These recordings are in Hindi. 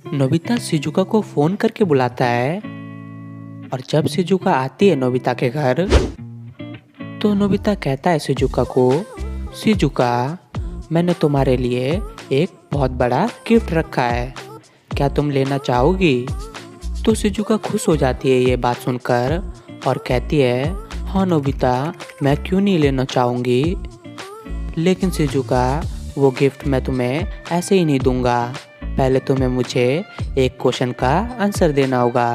नोबिता शिजुका को फोन करके बुलाता है और जब शिजुका आती है नोबिता के घर तो नोबिता कहता है शिजुका को, शिजुका मैंने तुम्हारे लिए एक बहुत बड़ा गिफ्ट रखा है, क्या तुम लेना चाहोगी? तो शिजुका खुश हो जाती है ये बात सुनकर और कहती है, हाँ नोबिता, मैं क्यों नहीं लेना चाहूँगी, लेकिन शिजुका वो गिफ्ट मैं तुम्हें ऐसे ही नहीं दूंगा। पहले तुम्हें मुझे एक क्वेश्चन का आंसर देना होगा,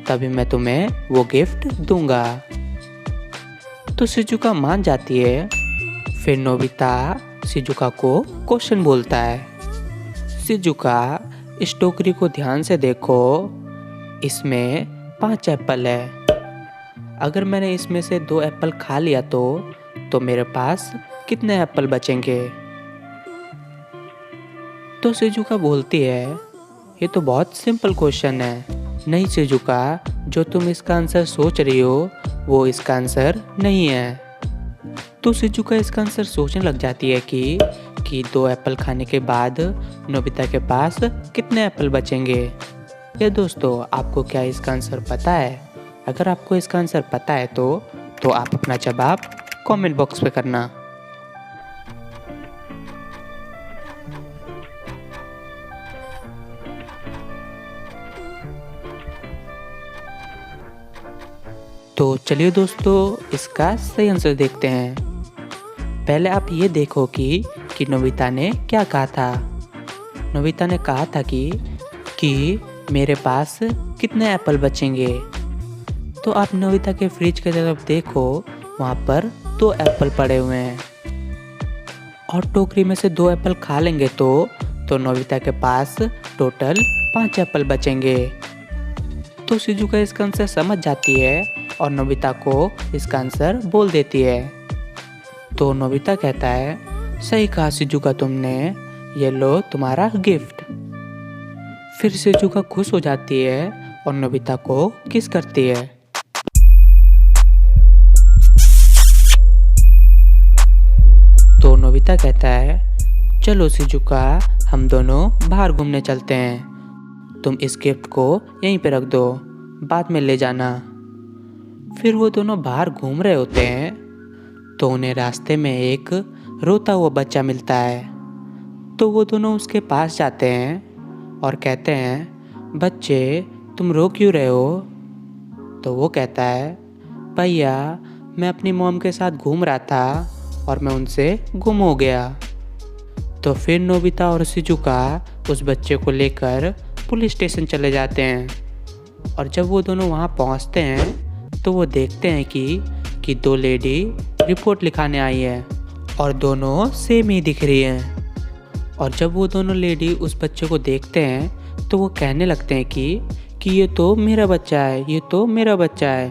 तभी मैं तुम्हें वो गिफ्ट दूंगा। तो शिजुका मान जाती है। फिर नोबिता शिजुका को क्वेश्चन बोलता है, शिजुका इस टोकरी को ध्यान से देखो, इसमें 5 एप्पल है। अगर मैंने इसमें से 2 एप्पल खा लिया तो मेरे पास कितने एप्पल बचेंगे? तो शिजुका बोलती है, ये तो बहुत सिंपल क्वेश्चन है। नहीं शिजुका, जो तुम इसका आंसर सोच रही हो वो इसका आंसर नहीं है। तो शिजुका इसका आंसर सोचने लग जाती है कि 2 एप्पल खाने के बाद नोबिता के पास कितने एप्पल बचेंगे। ये दोस्तों, आपको क्या इसका आंसर पता है? अगर आपको इसका आंसर पता है तो आप अपना जवाब कमेंट बॉक्स पे करना। तो चलिए दोस्तों, इसका सही आंसर देखते हैं। पहले आप ये देखो कि नोबिता ने क्या कहा था। नोबिता ने कहा था कि मेरे पास कितने एप्पल बचेंगे। तो आप नोबिता के फ्रिज की तरफ देखो, वहाँ पर 2 एप्पल पड़े हुए हैं और टोकरी में से 2 एप्पल खा लेंगे तो नोबिता के पास टोटल 5 एप्पल बचेंगे। तो शिजुका इसका आंसर समझ जाती है और नोबिता को इसका आंसर बोल देती है। तो नोबिता कहता है, सही कहा शिजुका तुमने, ये लो तुम्हारा गिफ्ट। फिर शिजुका खुश हो जाती है और नोबिता को किस करती है। तो नोबिता कहता है, चलो शिजुका, हम दोनों बाहर घूमने चलते हैं, तुम इस गिफ्ट को यहीं पे रख दो, बाद में ले जाना। फिर वो दोनों बाहर घूम रहे होते हैं तो उन्हें रास्ते में एक रोता हुआ बच्चा मिलता है। तो वो दोनों उसके पास जाते हैं और कहते हैं, बच्चे तुम रो क्यों रहे हो? तो वो कहता है, भैया मैं अपनी मॉम के साथ घूम रहा था और मैं उनसे गुम हो गया। तो फिर नोबिता और शिजुका उस बच्चे को लेकर पुलिस स्टेशन चले जाते हैं और जब वो दोनों वहाँ पहुँचते हैं तो वो देखते हैं कि 2 लेडी रिपोर्ट लिखाने आई है और दोनों सेम ही दिख रही हैं। और जब वो दोनों लेडी उस बच्चे को देखते हैं तो वो कहने लगते हैं कि ये तो मेरा बच्चा है, ये तो मेरा बच्चा है।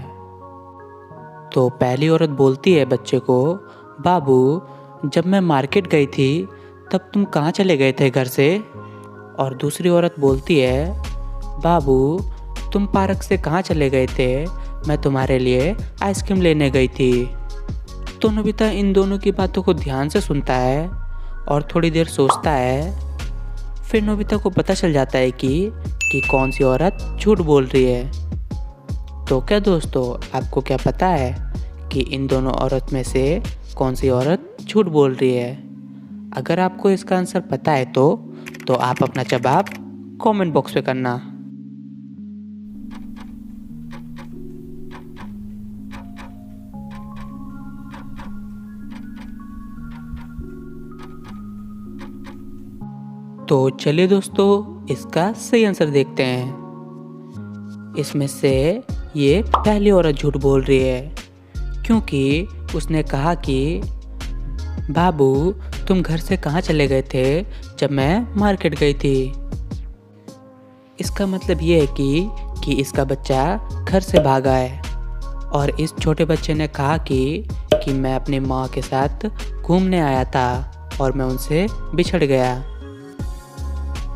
तो पहली औरत बोलती है बच्चे को, बाबू जब मैं मार्केट गई थी तब तुम कहाँ चले गए थे घर से? और दूसरी औरत बोलती है, बाबू तुम पार्क से कहाँ चले गए थे? मैं तुम्हारे लिए आइसक्रीम लेने गई थी। तो नोबिता इन दोनों की बातों को ध्यान से सुनता है और थोड़ी देर सोचता है। फिर नोबिता को पता चल जाता है कि कौन सी औरत झूठ बोल रही है। तो क्या दोस्तों, आपको क्या पता है कि इन दोनों औरत में से कौन सी औरत झूठ बोल रही है? अगर आपको इसका आंसर पता है तो आप अपना जवाब कमेंट बॉक्स पे करना। तो चलिए दोस्तों, इसका सही आंसर देखते हैं। इसमें से ये पहली औरत झूठ बोल रही है क्योंकि उसने कहा कि बाबू तुम घर से कहाँ चले गए थे जब मैं मार्केट गई थी। इसका मतलब ये है कि इसका बच्चा घर से भागा है और इस छोटे बच्चे ने कहा कि मैं अपनी माँ के साथ घूमने आया था और मैं उनसे बिछड़ गया।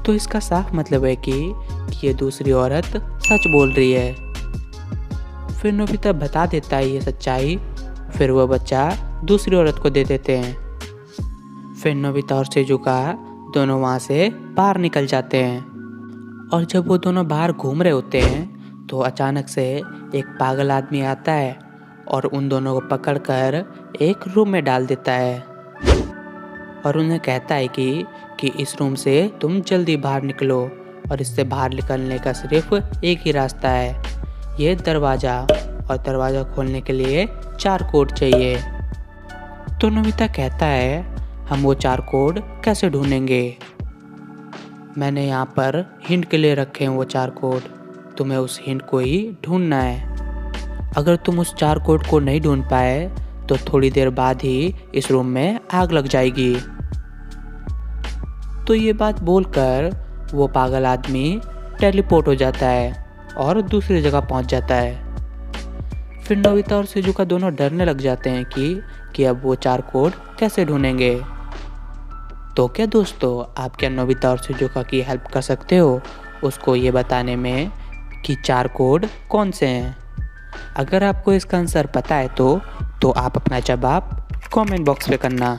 तो इसका साफ मतलब है कि ये दूसरी औरत सच बोल रही है। फिर नोबिता बता देता है ये सच्चाई, फिर वह बच्चा दूसरी औरत को दे देते हैं। फिर नोबिता और शिजुका दोनों वहाँ से बाहर निकल जाते हैं और जब वो दोनों बाहर घूम रहे होते हैं तो अचानक से एक पागल आदमी आता है और उन दोनों को पकड़कर एक रूम में डाल देता है और उन्हें कहता है कि इस रूम से तुम जल्दी बाहर निकलो और इससे बाहर निकलने का सिर्फ एक ही रास्ता है, ये दरवाज़ा, और दरवाज़ा खोलने के लिए 4 कोड चाहिए। तो नोबिता कहता है हम वो 4 कोड कैसे ढूंढेंगे? मैंने यहाँ पर हिंट के लिए रखे हैं वो 4 कोड, तुम्हें उस हिंट को ही ढूंढना है। अगर तुम उस 4 कोड को नहीं ढूंढ पाए तो थोड़ी देर बाद ही इस रूम में आग लग जाएगी। तो ये बात बोलकर वो पागल आदमी टेलीपोर्ट हो जाता है और दूसरी जगह पहुंच जाता है। फिर नोबिता और शिजुका दोनों डरने लग जाते हैं कि अब वो 4 कोड कैसे ढूंढेंगे। तो क्या दोस्तों, आप क्या नोबिता और शिजुका की हेल्प कर सकते हो उसको ये बताने में कि 4 कोड कौन से हैं? अगर आपको इसका आंसर पता है तो आप अपना जवाब कमेंट बॉक्स में करना।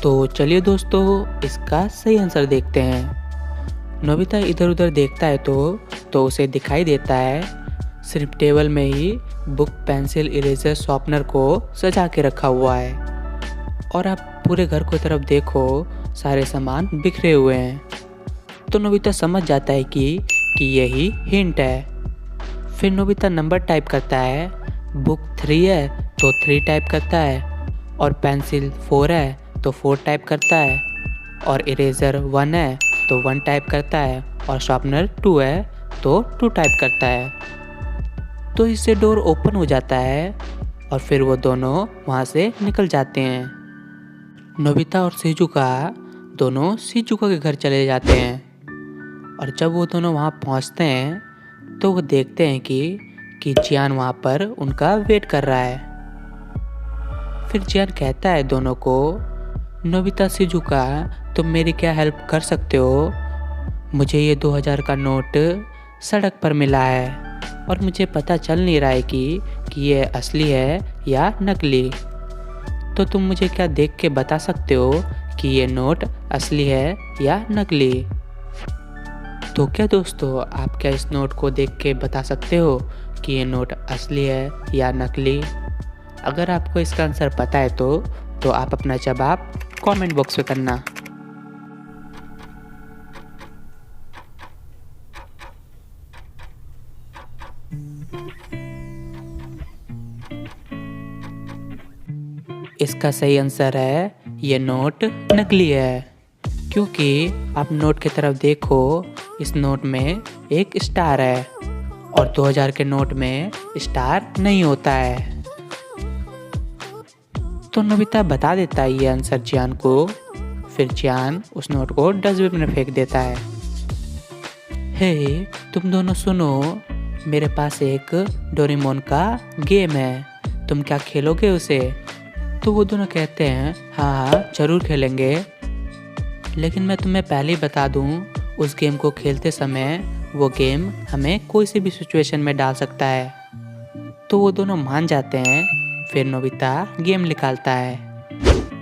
तो चलिए दोस्तों, इसका सही आंसर देखते हैं। नोबिता इधर उधर देखता है तो उसे दिखाई देता है सिर्फ टेबल में ही बुक, पेंसिल, इरेजर, शॉर्पनर को सजा के रखा हुआ है और आप पूरे घर को तरफ देखो, सारे सामान बिखरे हुए हैं। तो नोबिता समझ जाता है कि यही हिंट है। फिर नोबिता नंबर टाइप करता है, बुक 3 है तो 3 टाइप करता है, और पेंसिल 4 है तो 4 टाइप करता है, और इरेजर 1 है तो 1 टाइप करता है, और शार्पनर 2 है तो 2 टाइप करता है। तो इससे डोर ओपन हो जाता है और फिर वो दोनों वहाँ से निकल जाते हैं। नोबिता और शिजुका दोनों शिजुका के घर चले जाते हैं और जब वो दोनों वहाँ पहुँचते हैं तो वो देखते हैं कि जियान वहाँ पर उनका वेट कर रहा है। फिर जियान कहता है दोनों को, नोबिता, शिजुका, तुम मेरी क्या हेल्प कर सकते हो? मुझे ये 2000 का नोट सड़क पर मिला है और मुझे पता चल नहीं रहा है कि ये असली है या नकली। तो तुम मुझे क्या देख के बता सकते हो कि ये नोट असली है या नकली? तो क्या दोस्तों, आप क्या इस नोट को देख के बता सकते हो कि ये नोट असली है या नकली? अगर आपको इसका आंसर पता है तो आप अपना जवाब कमेंट बॉक्स में करना। इसका सही आंसर है ये नोट नकली है, क्योंकि आप नोट की तरफ देखो, इस नोट में एक स्टार है और 2000 के नोट में स्टार नहीं होता है। तो नोबिता बता देता है ये आंसर जियान को। फिर जियान उस नोट को डस्टबिन में फेंक देता है। हे, तुम दोनों सुनो, मेरे पास एक डोरेमोन का गेम है, तुम क्या खेलोगे उसे? तो वो दोनों कहते हैं हाँ जरूर खेलेंगे, लेकिन मैं तुम्हें पहले ही बता दूँ, उस गेम को खेलते समय वो गेम हमें कोई सी भी सिचुएशन में डाल सकता है। तो वो दोनों मान जाते हैं। फिर नोबिता गेम निकालता है,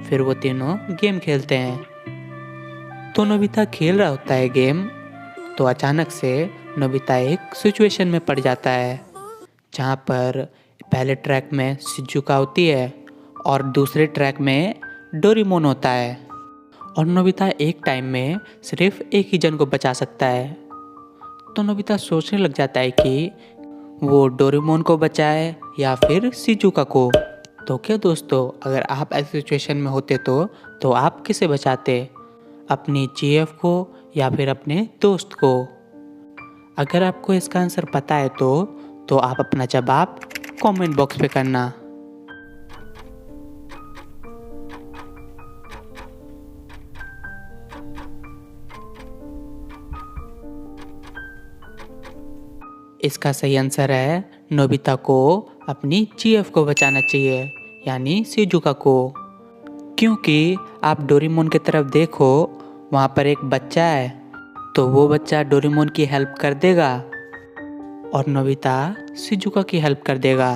फिर वो तीनों गेम खेलते हैं। तो नोबिता खेल रहा होता है गेम, तो अचानक से नोबिता एक सिचुएशन में पड़ जाता है जहाँ पर पहले ट्रैक में शिजुका होती है और दूसरे ट्रैक में डोरेमोन होता है, और नोबिता एक टाइम में सिर्फ एक ही जन को बचा सकता है। तो नोबिता सोचने लग जाता है कि वो डोरेमोन को बचाए या फिर शिजुका को। तो क्या दोस्तों, अगर आप ऐसी सिचुएशन में होते तो आप किसे बचाते? अपनी जीएफ को या फिर अपने दोस्त को? अगर आपको इसका आंसर पता है तो आप अपना जवाब कमेंट बॉक्स पे करना। इसका सही आंसर है नोबिता को अपनी जीएफ को बचाना चाहिए, यानी शिजुका को। क्योंकि आप डोरेमोन की तरफ देखो, वहाँ पर एक बच्चा है, तो वो बच्चा डोरेमोन की हेल्प कर देगा और नोबिता शिजुका की हेल्प कर देगा।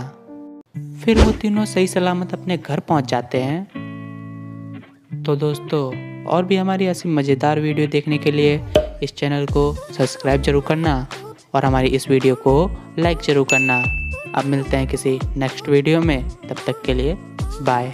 फिर वो तीनों सही सलामत अपने घर पहुंच जाते हैं। तो दोस्तों, और भी हमारी ऐसी मज़ेदार वीडियो देखने के लिए इस चैनल को सब्सक्राइब जरूर करना और हमारी इस वीडियो को लाइक जरूर करना। अब मिलते हैं किसी नेक्स्ट वीडियो में, तब तक के लिए बाय।